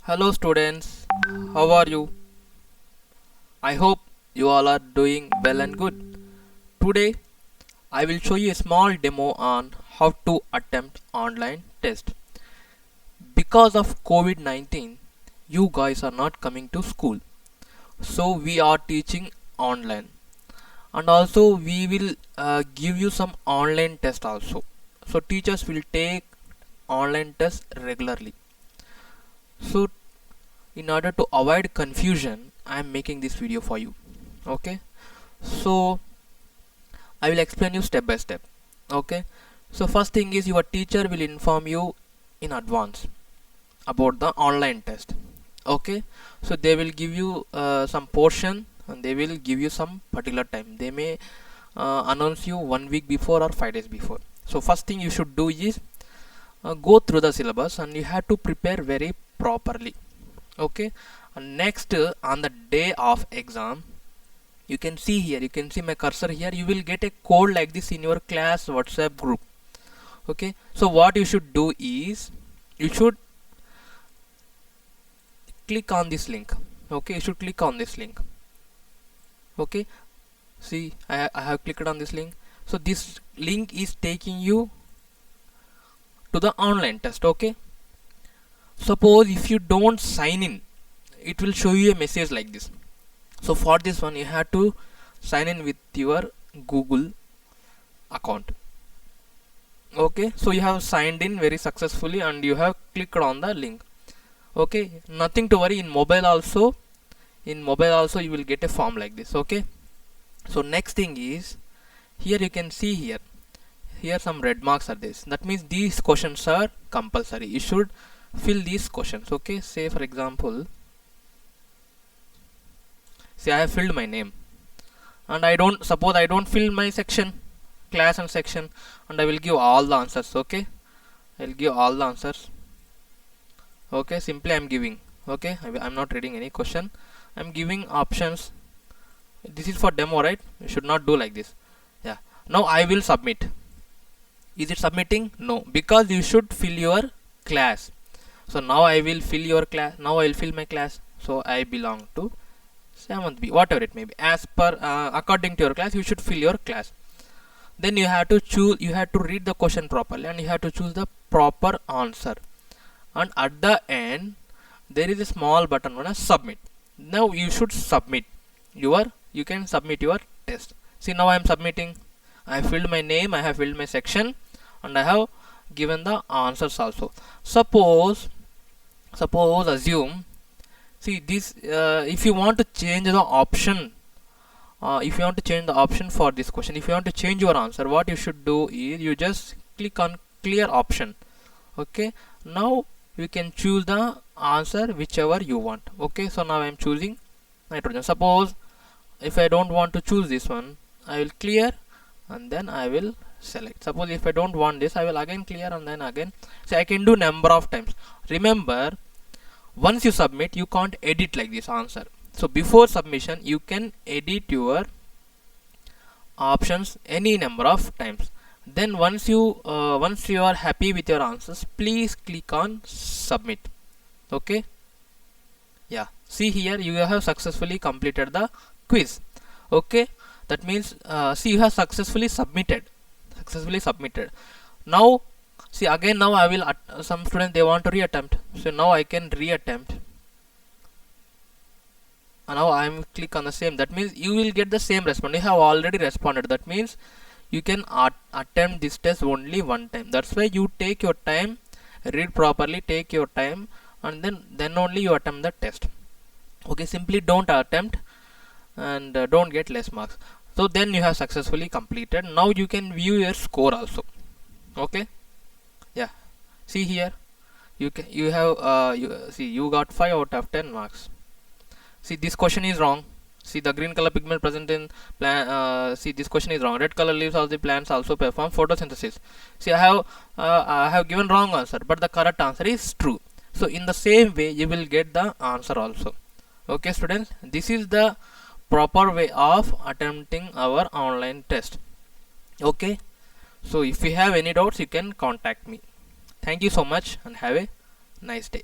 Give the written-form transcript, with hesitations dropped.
Hello students, how are you? I hope you all are doing well and good. Today I will show you a small demo on how to attempt online test. Because of COVID-19, you guys are not coming to school. So we are teaching online. And also we will give you some online test also. So teachers will take online tests regularly. So in order to avoid confusion, I am making this video for you. Okay, so I will explain you step by step. Okay, so first thing is your teacher will inform you in advance about the online test. Okay, so they will give you some portion and they will give you some particular time. They may announce you 1 week before or 5 days before. So first thing you should do is go through the syllabus and you have to prepare very properly. Okay, and next on the day of exam, you can see here, you can see my cursor here, you will get a code like this in your class WhatsApp group. Okay, so what you should do is you should click on this link. Okay, you should click on this link. Okay, see, I have clicked on this link. So this link is taking you to the online test. Okay, suppose if you don't sign in, it will show you a message like this. So for this one you have to sign in with your Google account. Okay, so you have signed in very successfully and you have clicked on the link. Okay, nothing to worry. In mobile also you will get a form like this. Okay, so next thing is here you can see here some red marks are this. That means these questions are compulsory. You should fill these questions. Okay, say for example, see, I have filled my name and I don't fill my section, class and section, and I will give all the answers. Okay, I'll give all the answers. Okay, simply I'm giving. Okay, I'm not reading any question, I'm giving options. This is for demo, right? You should not do like this. Yeah, now I will submit. Is it submitting? No, because you should fill your class. So now I will fill your class. Now I will fill my class. So I belong to 7th B, whatever it may be, as per according to your class. You should fill your class. Then you have to choose, you have to read the question properly and you have to choose the proper answer, and at the end there is a small button on a submit. Now you should submit your, you can submit your test. See, now I am submitting. I have filled my name, I have filled my section, and I have given the answers also. Suppose assume, see this, if you want to change the option, if you want to change the option for this question, if you want to change your answer, what you should do is you just click on clear option. Okay, now you can choose the answer whichever you want. Okay, so now I am choosing nitrogen. Suppose if I don't want to choose this one, I will clear and then I will select. Suppose if I don't want this, I will again clear and then again. So I can do number of times. Remember, once you submit, you can't edit like this answer. So before submission you can edit your options any number of times. Then once you are happy with your answers, please click on submit. Okay, yeah, see here you have successfully completed the quiz. Okay, that means see, you have successfully submitted. Now see, again now I will some students they want to reattempt, so now I can reattempt. And now I am click on the same. That means you will get the same response. You have already responded. That means you can attempt this test only one time. That's why you take your time, read properly, take your time, and then only you attempt the test. Okay, simply don't attempt and don't get less marks. So then you have successfully completed. Now you can view your score also. Okay, yeah, see here you have see, you got 5 out of 10 marks. See, this question is wrong. See, the green color pigment present in plant. See, this question is wrong. Red color leaves of the plants also perform photosynthesis. See, I have given wrong answer, but the correct answer is true. So in the same way you will get the answer also. Okay students, this is the proper way of attempting our online test. Okay, so if you have any doubts you can contact me. Thank you so much and have a nice day.